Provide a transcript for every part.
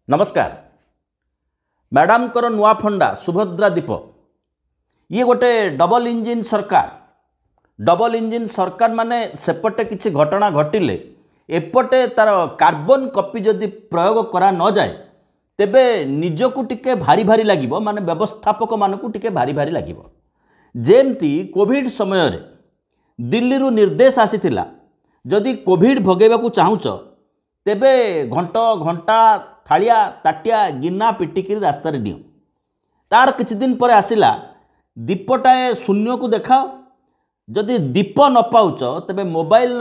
नमस्कार। मैडम कर नुआ फंडा सुभद्रा दीप ये गोटे डबल इंजिन सरकार माने सेपटे किसी घटना घटिले एपटे तार कार्बन कॉपी जदि प्रयोग करा न जाए तेबे निजकू टिके भारी भारी लागिबो, माने व्यवस्थापक मानकू टिके भारी भारी लागिबो। जेमती कोविड समय रे दिल्ली रु निर्देश आसीथिला जदि कोविड भोगेबाकू चाहूच तेबे घंटा थालिया ताटिया गिना पिटिकी रास्ता नियो। तार किछि दिन पर आसिला दीपटाए शून्य को देखाओ, जदि दीप न पाउच तेबे मोबाइल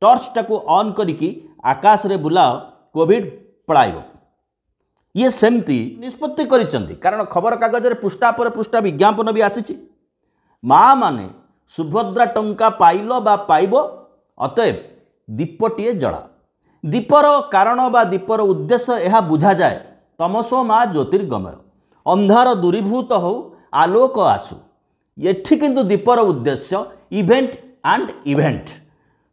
टॉर्च टाकू ऑन करिकी आकाश रे बुलाओ, कोविड पळाइबो। ये सेमती निष्पत्ति करिसंती, कारण खबर कागज रे पृष्ठा पर पृष्ठा विज्ञापन भी आसीची। माँ माने सुभद्रा टंका पाइलो बा पाइबो, अतएव दीपटिए जला। दीपर कारण बा दीपर उद्देश्य यह बुझा जाए, तमसो मा ज्योतिर्गमय, अंधार दूरीभूत हो आलोक आसु। एठी किंतु दीपर उद्देश्य इवेंट एंड इवेंट।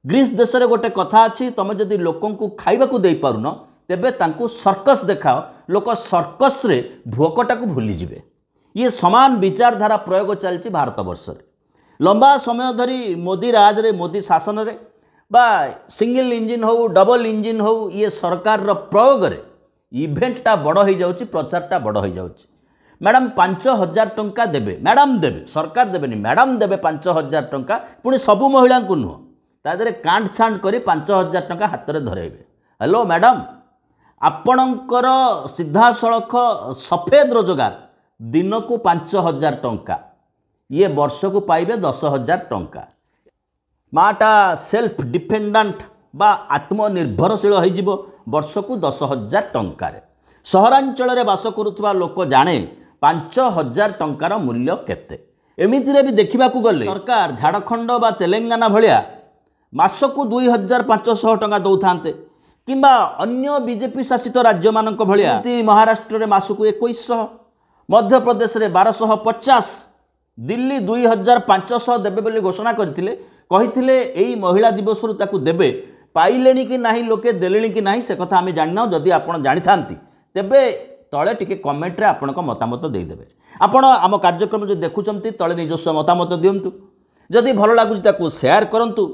ग्रीस देश रे गोटे कथा अछि, तुम जदि लोकन को खाइबा को दे पारुन तेबे तांको सर्कस देखाओ, लोक सर्कस रे भोकटा को भूली जिवे। ये समान विचारधारा प्रयोग चलछि भारत वर्ष रे। लंबा समय धरी मोदी राज रे, मोदी शासन रे बा सिंगल इंजिन हो डबल इंजिन हो, ये सरकार रो प्रयोग रे इवेंटटा बड़ हो जाउछि, प्रचारटा बड़ हो जाउछि। मैडम 5000 टंका देबे, मैडम देबे, सरकार देबेनी, मैडम देबे 5000 टंका, पुणी सबु महिला को नुह तादरे कांट छांट करी 5000 टंका हाथ में धरेबे। हेलो मैडम, आपणकर सीधा सड़क सफेद रोजगार दिन को 5000 टंका, ये वर्ष को पाइबे 10000 टंका। माटा सेल्फ डिपेंडेंट बा आत्मनिर्भरशील हो वर्ष को 10000 टंकार। सहरांचल रे बास करुवा लोक जाने 5000 टंकार मूल्य केते। एमितिरे भी देखा गले सरकार झारखंड बा तेलंगाना भलिया मासकू 2500 टंका दौथान्ते, किंबा अन्य बीजेपी शासित राज्य मानक भलिया महाराष्ट्र रे मासकू 2100, मध्य प्रदेश रे 1250, दिल्ली 2500 देबे बोली घोषणा करथिले। कहिथिले एई महिला दिवस रु ताकू देबे, पाइलेनी कि नाही, लोके देलेनी कि नाही, से कथा आमे जानिना। जदि आपण जानि थांती तेबे तळे टिके कमेंट रे आपणक मतामत देई देबे। आपण आम कार्यक्रम जो देखुचंती तळे निजस्व मतामत दियंतु, जदि भलो लागुची ताकू शेयर करंतु,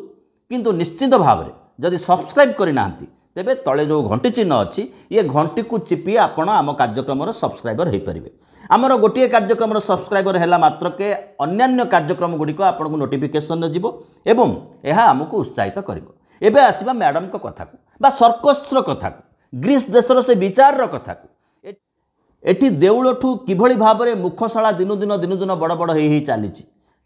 किंतु निश्चित भाव रे जदि सब्सक्राइब करि नांती तेबे तळे जो घंटी चिन्ह अछि ये घंटी को चिपी आपण आम कार्यक्रम रो सब्सक्राइबर हे परिबे। आमर गोटे कार्यक्रम सब्सक्राइबर है मात्र के अन्यान्य कार्यक्रम गुड़िक आपको नोटिफिकेशन जीवो एवं यह आमको उत्साहित करिवो। एबे आसीबा मैडम को कथा को बा सर्कस कथा को, ग्रीस देशर से विचार कथा को। एठी देउलठू किभଳି भाबरे मुखशाला दिनु दिन बड़ बड़ हे चली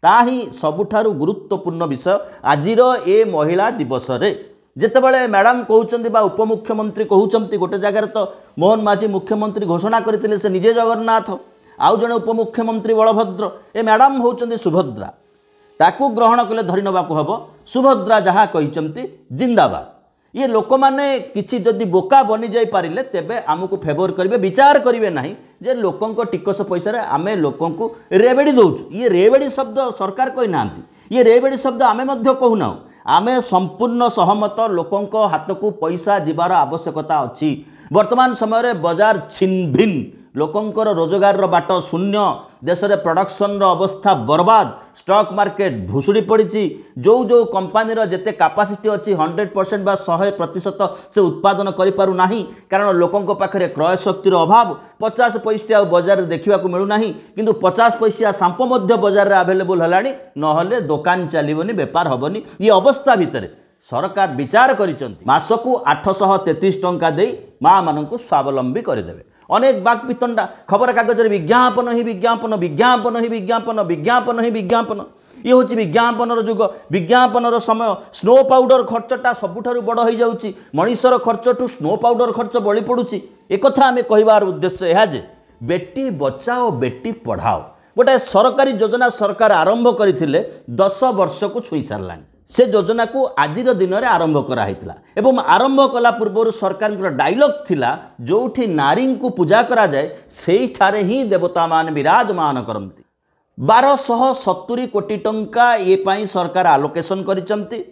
ताही सबुठारु गुरुत्वपूर्ण विषय आजिर ए महिला दिवस रे। जेतेबेले मैडम कहउचंती बा उपमुख्यमंत्री कहउचंती, गोटे जगह तो मोहन माझी मुख्यमंत्री घोषणा करथिले से निजे जगन्नाथ, आउ जने उपमुख्यमंत्री बलभद्र, ए मैडम होउचंती सुभद्रा। ताकू ग्रहण कले धरि नबाकू हबो, सुभद्रा जहा कहिचंती जिंदाबाद। ये लोक माने किछि जदि बोका बनि जाई पारिले तेबे आमको फेवर करिवे, विचार करिवे नाही जे लोकंको टिकस पैसा रे आमे लोकंको रेबेडी दउछु। ये रेबेडी शब्द सरकार कहि नांती, ये रेबेडी शब्द आमे मध्य कहूना। आमे संपूर्ण सहमत, लोकंको हाथ को पैसा जीवार आवश्यकता अच्छी। वर्तमान समय रे बाजार छिनभिन, लोकंकर रोजगार बाट शून्य, देश रे प्रोडक्शन रो अवस्था बर्बाद, स्टॉक मार्केट भुसुड़ी पड़ी। जो जो कंपनी रो जेते कैपेसिटी अच्छी 100% बा 100% से उत्पादन करि पारु नाही, कारण लोकंको पाखरे क्रय शक्तिर अभाव। 50 पैसा बाजार देखा मिलू नाही, किंतु 50 पैसा सांप मध्य बाजार अवेलेबल हलानी, नहले दुकान चलिबनी, बेपार हबनी। ये अवस्था भितर सरकार विचार करिसंती मासकू 833 टंका दे माँ मानकू स्वावलंबी करदेवे। अनेक बाक पितंडा खबर कागज रे विज्ञापन ही विज्ञापन, विज्ञापन ही विज्ञापन, विज्ञापन ही विज्ञापन। ये हूँ विज्ञापन जुग, विज्ञापन समय स्नो पाउडर खर्चटा सबुठारु बड़ हो जाउची। मनीषर खर्च टू स्नो पाउडर खर्च बड़ी पड़ुची। एक कथा आमे कहिबार उद्देश्य यह जे बेटी बचाओ बेटी पढ़ाओ गोटे सरकारी योजना सरकार आरंभ करथिले, 10 वर्ष को छुई सारलानी। से योजना को आजिर दिन में आरंभ कराइला एवं आरंभ कला पूर्व सरकार डायलॉग थिला, जोठी नारी को पूजा करा जाए सेठारे ही देवता मान विराजमान करती। 1270 कोटी टंका ये पाई सरकार आलोकेशन करिसंती।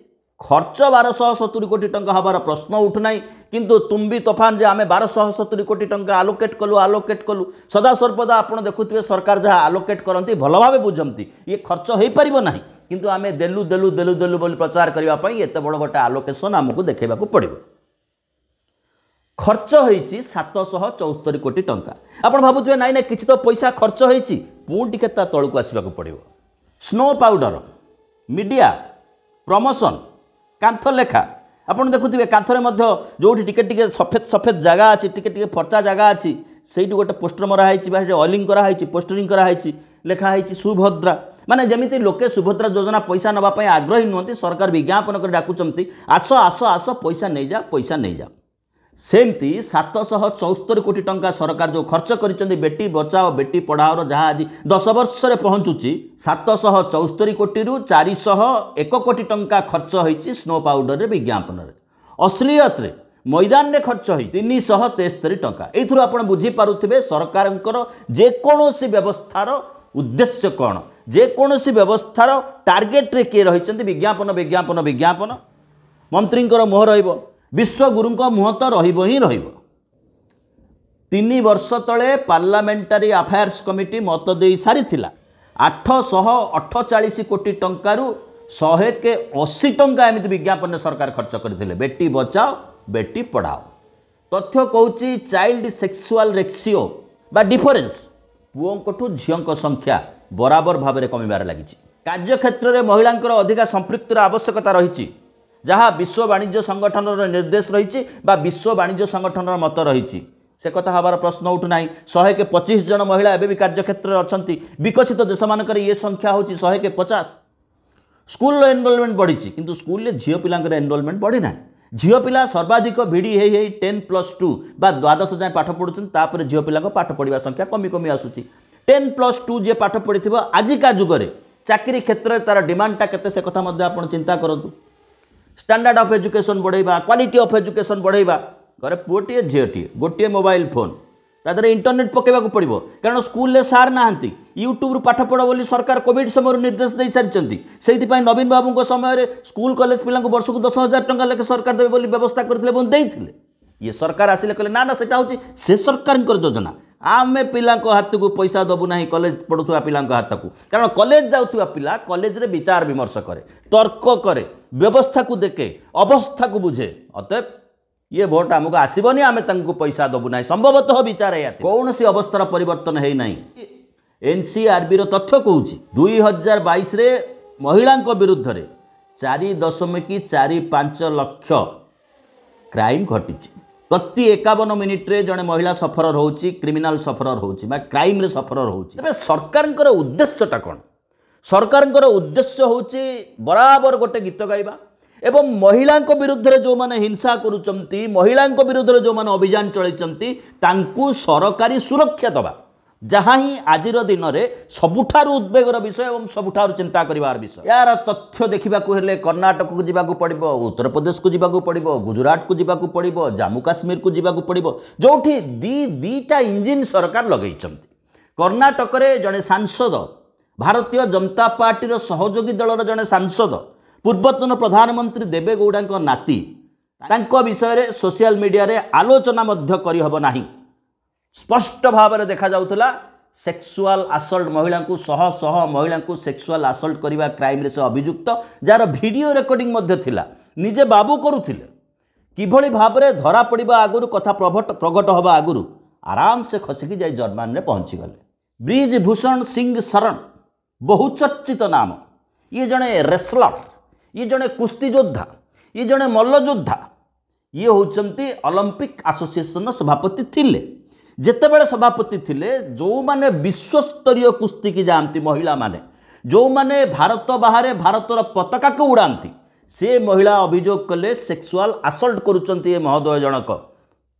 खर्च 1270 कोटी टंका हबार प्रश्न उठुना किंतु तुम्बी तोफान जे आम 1270 कोटी टंका आलोकेट कलु सदासर्वदा आप देखुए सरकार जहाँ आलोकेट करती भल भाव बुझती ये खर्च हो पार ना किंतु आम देलु देलु देलु देलु बोली प्रचार करने एत बड़ गोटे आलोकेशन आमको देखा पड़ो खर्च होती 774 कोटी टंका आप भावुए नाई ना किसी तो पैसा खर्च होती पुणी टे तौक आसवाक पड़ो स्नो पाउडर मीडिया प्रमोशन कांथ लेखा आपड़ देखुए कांथरे जो टिके सफेद सफेद जगह अच्छी टिके फर्चा जगह अच्छी से गोटे पोस्टर मराई ऑयलिंग कराई पोस्टरिंग कराई लिखाई सुभद्रा माने जमीती लोके सुभद्रा योजना पैसा नापी आग्रही नुहति सरकार विज्ञापन कर डाकुंट आस आस आस पैसा नहीं जा पैसा नहीं जा सेमती 774 कोटी टंका सरकार जो खर्च कर बेटी बचाओ बेटी पढ़ाओ जहाँ आज 10 वर्ष में पहुँचुची 774 कोटी 401 कोटी टंका खर्च होती स्नो पाउडर विज्ञापन अश्लीलत मैदान में खर्च हो 373 टंका ये आप बुझीपे सरकार जेकोसी व्यवस्थार उद्देश्य कौन जेकोसी व्यवस्थार टार्गेट रे किए रही विज्ञापन विज्ञापन विज्ञापन मंत्री मुह रही विश्वगुरु मुह तो तीन वर्ष तले पार्लियामेंटारी अफेयर्स कमिटी मत दे सारी 848 कोटी टंकारु 180 टंका एमती विज्ञापन सरकार खर्च करते बेटी बचाओ बेटी पढ़ाओ तथ्य कहूँ चाइल्ड सेक्सुअल रेशियो बा डिफरेंस पुओं झीओं संख्या बराबर भाव में कमिबार लगी कार्यक्षेत्र में महिलांकर अधिका संपृक्तिर आवश्यकता रही जहाँ विश्व वाणिज्य संगठन निर्देश रही विश्व वाणिज्य संगठन मत रही से कथा हबार प्रश्न उठुना 125 जन महिला एवं भी कार्यक्षेत्र में अच्छा विकसित देश मानक ये संख्या हूँ 150 स्कूल एनरोलमेंट बढ़ी किंतु स्कूल झील पिलांकर एनरोलमेंट बढ़ी ना झील पिला सर्वाधिक भिड़ी 10+2 बा द्वादश जाए पाठ पढ़ुं झील पिला पाठ पढ़ा संख्या कमी कमी आसूसी 10+2 जी पाठ पढ़ी आजिका जुगरे चाकरी क्षेत्र में तार डिमांडटा केते से कथा आप चिंता करूँ स्टैंडर्ड ऑफ एजुकेशन बढ़ेबा क्वालिटी ऑफ एजुकेशन बढ़ेबा घरे पुओटे झीटे गोटे मोबाइल फोन तादरे इंटरनेट पकेबाक पड़ो कारण स्कूल सार ना यूट्यूब पाठ पढ़ बोली सरकार कोविड समय निर्देश दे सारी से नवीन बाबू समय स्कूल कॉलेज पिला वर्ष को 10,000 टंका लेखे सरकार देवे बोली व्यवस्था करते ये सरकार आसिले कहले ना से से सरकार योजना आमे पिला हाथ को पैसा दबू ना कॉलेज पढ़ुवा पिला हाथ को कारण कॉलेज जाऊा पिला कॉलेज रे विचार विमर्श करे तर्क करे व्यवस्था को देखे अवस्था को बुझे अतएव ये भोट आमको आसबनी आम पैसा दबू ना संभवतः विचार कौन सी अवस्थार परिवर्तन है ना एनसीआरबी तथ्य कहूँ 2022 महिला विरुद्ध में 4.45 लाख क्राइम घटी प्रति 51 मिनिट्रे जड़े महिला सफरर होची क्रिमिनाल सफरर होची बा क्राइम रे सफरर होची तबे सरकार उद्देश्यटा कौन सरकार उद्देश्य होची बराबर गोटे गीत गाइबा एवं महिला विरुद्ध रे जो माने हिंसा करूचंती महिला विरुद्ध रे जो माने अभियान चलैचंती तांकू सरकारी सुरक्षा दबा जहाँ ही आजिर दिन में सबुठार उद्वेगर विषय और सबुठार चिंता करिवार विषय यार तथ्य देखा कर्णाटक को जावाक पड़ो उत्तर प्रदेश को जावाक पड़ो गुजरात को जावाक पड़ो जम्मू काश्मीर को जावाक पड़ो जो दीटा इंजिन सरकार लगे कर्णाटक रे जड़े सांसद भारतीय जनता पार्टी सहयोगी दलर जड़े सांसद पूर्वतन प्रधानमंत्री देवेगौड़ा नाती विषय रे सोशल मीडिया रे आलोचना करहब नाही स्पष्ट भाव में देखा जाउथला सेक्सुअल असल्ट महिला को शह महिला को सेक्सुअल असल्ट करने क्राइम रे से अभियुक्त जार वीडियो रिकॉर्डिंग थिला निजे बाबू करुथिले किभली भाव में धरा पड़ा आगुरी कथा प्रगट हवा आगुरी आराम से खसिकी जाई जर्मान में पहुँची गले ब्रिजभूषण सिंह शरण बहुचर्चित नाम ये जड़े रेसलर ये जड़े कुस्ती योद्धा ये जड़े मल्लयोद्धा ये होचंती ओलंपिक एसोसिएशन सभापति थिले जेतेबेले सभापति थिले जो माने विश्वस्तरीय कुस्ती की जाती महिला माने जो माने भारत बाहर भारतर पताका को उड़ाती से महिला अभियोग कले सेक्सुअल असल्ट करुचंती महोदय जनक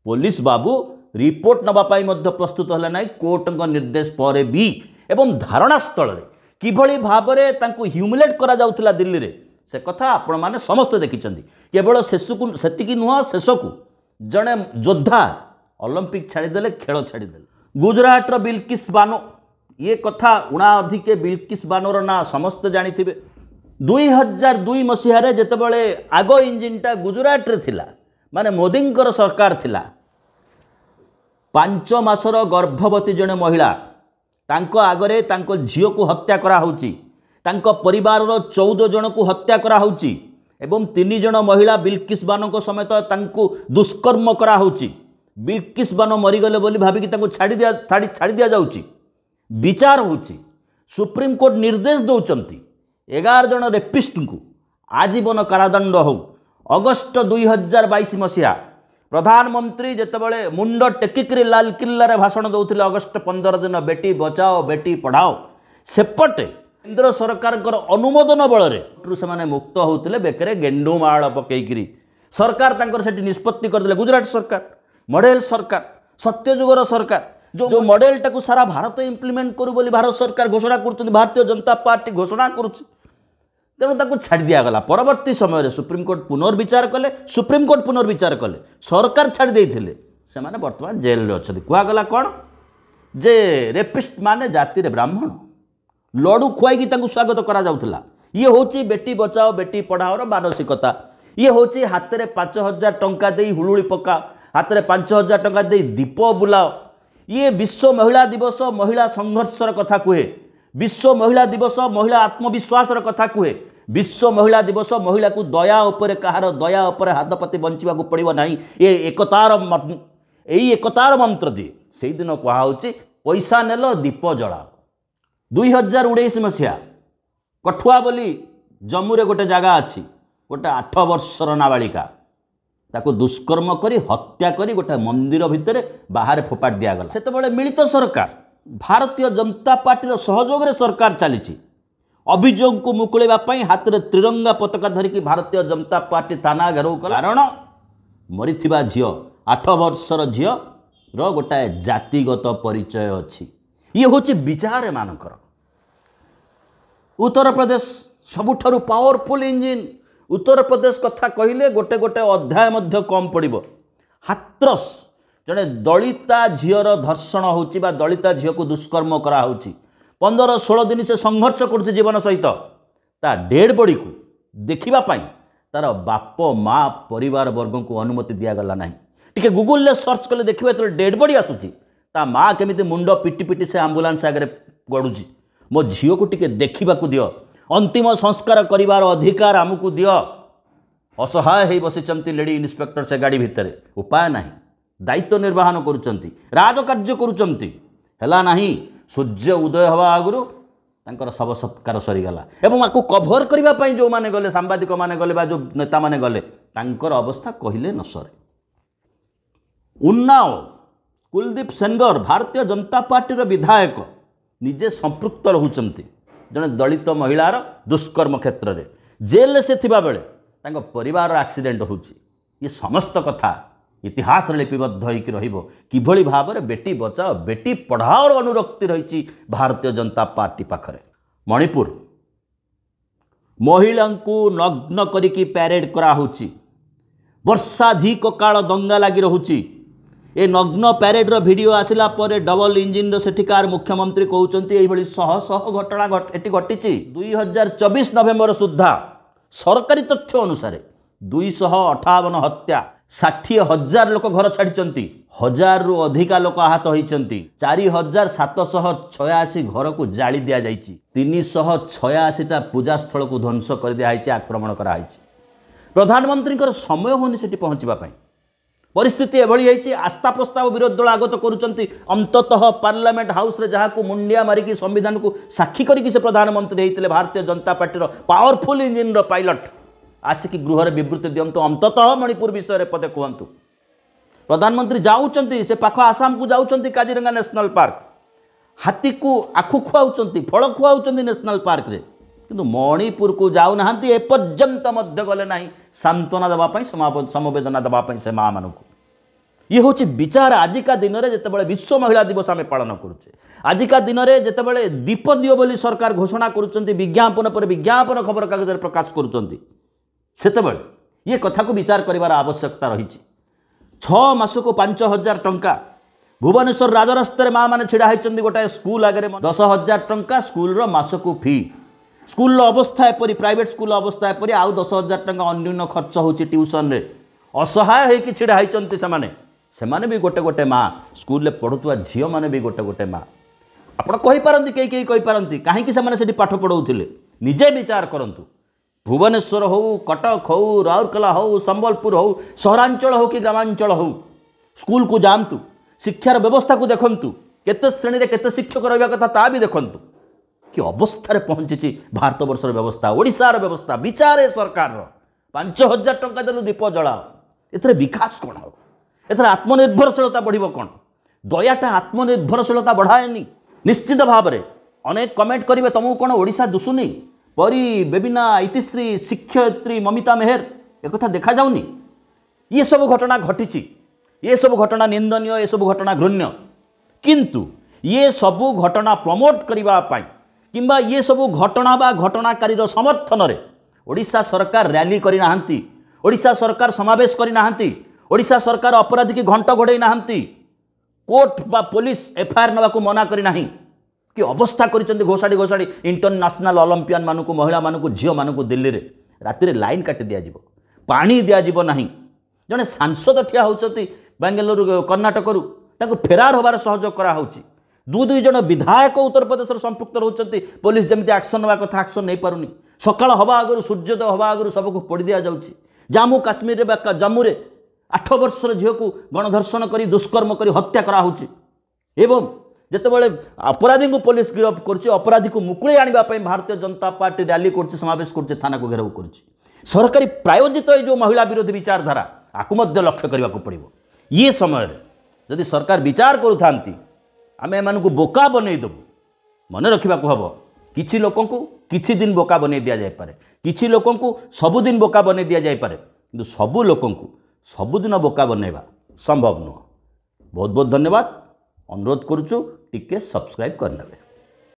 पुलिस बाबू रिपोर्ट नवापाई प्रस्तुत है ना कोर्ट निर्देश पर भी एवं धारणा स्थल में किभली भाव में ह्यूमिलेट करा जाउथला दिल्ली रे से कथा आपण माने समस्त देखिचंदी केवल शेषकु सेतिकी नुह शेषकु जड़े योद्धा ओलंपिक छाड़ीदे खेल छाड़ीदे गुजरातर बिल्किस बानो ये कथा उणा अधिके बिल्किस बानोर ना समस्त जानी 2002 मसीह जितेबाला आग इंजिनटा गुजरात रे थिला माने मोदींकर सरकार थिला 5 मासर गर्भवती जने महिला तांको आगरे तांको झियो को हत्या करा होची तांको परिवार 14 जन को हत्या करा होची एवं 3 जन महिला बिल्किस बानो को समेत तांको दुष्कर्म करा होची बिल्किस बानो मरीगले बोली भाविकी तांको छाड़ी दिया जाउची विचार होची सुप्रीम कोर्ट निर्देश दौचंती 11 जन रेपिस्ट को आजीवन कारादंड हो अगस्ट 2022 मसीहा प्रधानमंत्री जितेबाला मुंड टेकिकी लाल किल्ला रे भाषण दौले अगस्ट 15 दिन बेटी बचाओ बेटी पढ़ाओ सेपटे केंद्र सरकार अनुमोदन बल से मुक्त होते बेकरे गेंडुमाल पकईकरी सरकार तांकर निष्पत्ति करदे गुजरात सरकार मॉडेल सरकार सत्यजुगर सरकार जो मॉडेल टाकू सारा भारत इम्प्लीमेंट करू बोली भारत सरकार घोषणा कर भारतीय जनता पार्टी घोषणा करुच्ची तेणु ताकू छाड़ी दिगला परवर्ती समय सुप्रीमकोर्ट पुनर्विचार कले सुप्रीमकोर्ट पुनर्विचार कले सरकार छाड़ी देते से माने वर्तमान जेल में अच्छा कहगला कौन जे रेपिस्ट माने जाति रे ब्राह्मण लड़ू खुआई स्वागत करा जाउथला ये होची बेटी बचाओ बेटी पढ़ाओ मानसिकता ये होची हाथ में 5,000 टंका दे हुलुड़ी पका हाथ में 5,000 टंका दे दीप बुलाओ ये विश्व महिला दिवस महिला संघर्षर कथा कहे विश्व महिला दिवस महिला आत्मविश्वास कथा कहे विश्व महिला दिवस महिला को दया उपर कहार दया उपर हाथपति बंचा पड़ो ना ये एकतार मंत्र दिए से दिन कहुच्ची पैसा नेल दीप जलाओ 2019 मसीहा कठुआ बोली जम्मू रे गोटे जगह अच्छी गोटे 8 वर्षर नाबालिका ताको दुष्कर्म करी हत्या करी गोटे मंदिर भितर बाहर फोपाड़ दिगला से मिलित सरकार भारतीय जनता पार्टी सहयोग रे सरकार चली अभियोग को मुकुलेवाई हाथ में त्रिरंगा पताका धरिकी भारतीय जनता पार्टी थाना घेराव कला कारण मरीथिबा झियो 8 वर्षर झियो रो गोटाए जातिगत परिचय अच्छी ये हूँ विचार मानकर उत्तर प्रदेश सबुठारु पावरफुल इंजिन उत्तर प्रदेश कथा कहले गोटे गोटे अध्याय मध्य कम पड़ो हाथरस जड़े दलिता झीर धर्षण होची बा दलिता झील को दुष्कर्म करा होची 15-16 दिन से संघर्ष कर जीवन सहित ता डेड बॉडी को देखिबा पाई तार बाप माँ परिवार वर्ग को अनुमति दिगला ना टी गूगल सर्च कले देखिए तो डेड बॉडी आसूची ता माँ केमिति मुंड पिटी पिटी से आंबुलांस आगे गड़ुची मो झील को टिके देखा दियो अंतिम संस्कार करिवार अधिकार आमको दियो असहाय हो बसी लेडी इन्स्पेक्टर से गाड़ी भितर उपाय नहीं दायित्व निर्वाहन करुचंती राजकार्य करुचंती हैला नहीं सूर्य उदय हवा आगुरु तांकर शव सत्कार सरीगला एवं आपको कभर करने जो माने गले सांबादिक माने गले बा जो नेता माने गले तांकर अवस्था कहले न सरे उन्नाव कुलदीप सेनगर भारतीय जनता पार्टी विधायक निजे संपृक्त रहउचंती जने दलित महिलार दुष्कर्म क्षेत्र में जेल से थिबा बेले तांको परिवार एक्सीडेंट होची ये समस्त कथा इतिहास लिपिबद्ध होइकि रहिबो किभଳି भाबरे बेटी बचाओ बेटी पढ़ाओ अनुरक्ति रही भारतीय जनता पार्टी पाखरे मणिपुर महिला को नग्न करिकी पैरेड करा होची वर्षाधिक काल दंगा लगी रहुची ए नग्न पैरेड्र वीडियो आसिला परे डबल इंजिन सेठिकार मुख्यमंत्री कहउचंती एइभଳି शह शह घटना एटी घटिची 2024 नवेम्बर सुद्धा सरकारी तथ्य अनुसार 258 हत्या 60,000 लोक घर छाड़ी 1000 रु अधिका लोक आहत होती 4,786 घर को जाली दि जाए 386टा पूजा स्थल को ध्वंस कर दिखाई आक्रमण कराई प्रधानमंत्री समय होनी से पहुँचापी परिस्थिति एभली आस्था प्रस्ताव विरोध दल आगत करुँच अंततः पार्लियामेंट हाउस रे जहाँ को मुंडिया मारिकी संविधान को साक्षी करके से प्रधानमंत्री होते Bharatiya Janata party powerful engine pilot आसिक गृह बृत्ति दिंतु अंततः मणिपुर विषय में पदे कहतु प्रधानमंत्री जाऊँच से पाख आसाम को जाऊँच काजीरंगा नेशनल पार्क हाथी को आखु खुआउंट फल खुआउंट नेशनल पार्क रे किंतु मणिपुर को जाऊना एपर्यंत गले ना सांत्वना देवाई समवेदना देवाई से माँ मानू ये हूँ विचार आजिका दिन में जिते विश्व महिला दिवस आम पालन करुचे आजिका दिन में जिते दीप दियो बोली सरकार घोषणा करुँच विज्ञापन पर विज्ञापन खबर कागज प्रकाश करुँच सेतेबेले ये कथा को विचार करिवार आवश्यकता रही 6 मास को 5,000 टंका भुवनेश्वर राजरास्तार माँ मैंने छिड़ा होती गोटाए स्कूल आगे 10,000 टंका स्कूल मास को फी स्कूल अवस्था एपरी प्राइवेट स्कूल अवस्था एपरी आउ 10,000 टंका अन्यून खर्च होची ट्यूशन रे असहाय होइकि छिड़ा होइचंती सेमाने भी गोटे गोटे माँ स्कूल रे पढ़ुवा झील मैंने भी गोटे गोटे माँ आपण कही पारंती कई कही पारंती कहीं से पाठ पढ़ाऊले निजे विचार करंतु भुवनेश्वर हो कटक हो राउरकेला हो संबलपुर हो सहरांचल हो कि ग्रामांचल हो स्कूल को जातु शिक्षार व्यवस्था को देखंतु केते श्रेणी रे केते शिक्षक रहिबा कथा ता भी देखंतु कि अवस्था पहुंची भारत वर्षर व्यवस्था ओडिशार व्यवस्था विचारे सरकार 5,000 टंका देलु दीप जलाओ एथरे विकास कौन हो एथरे आत्मनिर्भरशीलता बढ़िबो कौन दयाटा आत्मनिर्भरशीलता बढ़ाएनी निश्चित भाव में अनेक कमेंट करेंगे तुमको कौन ओडिशा दुसुनी परी बेबिना इतिश्री शिक्षयित्री ममिता मेहर एक देखा जाऊनी ये सब घटना घटी ये सब घटना निंदनीय ये सब घटना घृण्य किंतु ये सब घटना प्रमोट करने किंबा ये सब घटना बा घटनाकारी समर्थन रे ओडिशा सरकार रैली करना ओडिशा सरकार समावेश करना ओडिशा सरकार अपराधी की घंट घोड़े ना कोर्ट बा पुलिस एफआईआर नवा को मना करी नाही कि अवस्था करिसेंती घोषाड़ी घोषाड़ी इंटरनेशनल ओलंपियन मानू महिला मानू झील मानू दिल्ली रे राति रे लाइन काटी दिया जिवो पानी दिया जिवो नाही जने सांसद ठिया होचती बेंगलुरु कर्णाटक रु ताको फेरार होबार सहयोग करा होची दुई जन विधायक उत्तर प्रदेश संपृक्त रहउचंती पुलिस जमिति एक्शन नवा कथा एक्शन नहीं पारुनी सकाळ हवा आगरु सूर्योदय हवा आगरु सबको पड़ी दिया जाउची जम्मू काश्मीर रे जम्मू रे 8 वर्षर झील को गणधर्षण कर दुष्कर्म कर हत्या करा होची एवं जितेबाला अपराधी को पुलिस गिरफ्त कर अपराधी को मुकुले आने भारतीय जनता पार्टी रैली कर समावेश कर थाना को घेराव कर सरकारी प्रायोजित जो महिला विरोधी विचारधारा आपको लक्ष्य करने को पड़ो ये समय जदि सरकार विचार करूँ आम एम बोका बनईदेबू मन रखा हम किसी लोक किसी दिन बोका बन दि जापे किसी लोक सबुदिन बोका बन दि जापे कि सबू लोक सबुदिन बोका बनवा संभव नुह बहुत बहुत धन्यवाद अनुरोध करुचु टिके सब्सक्राइब करने।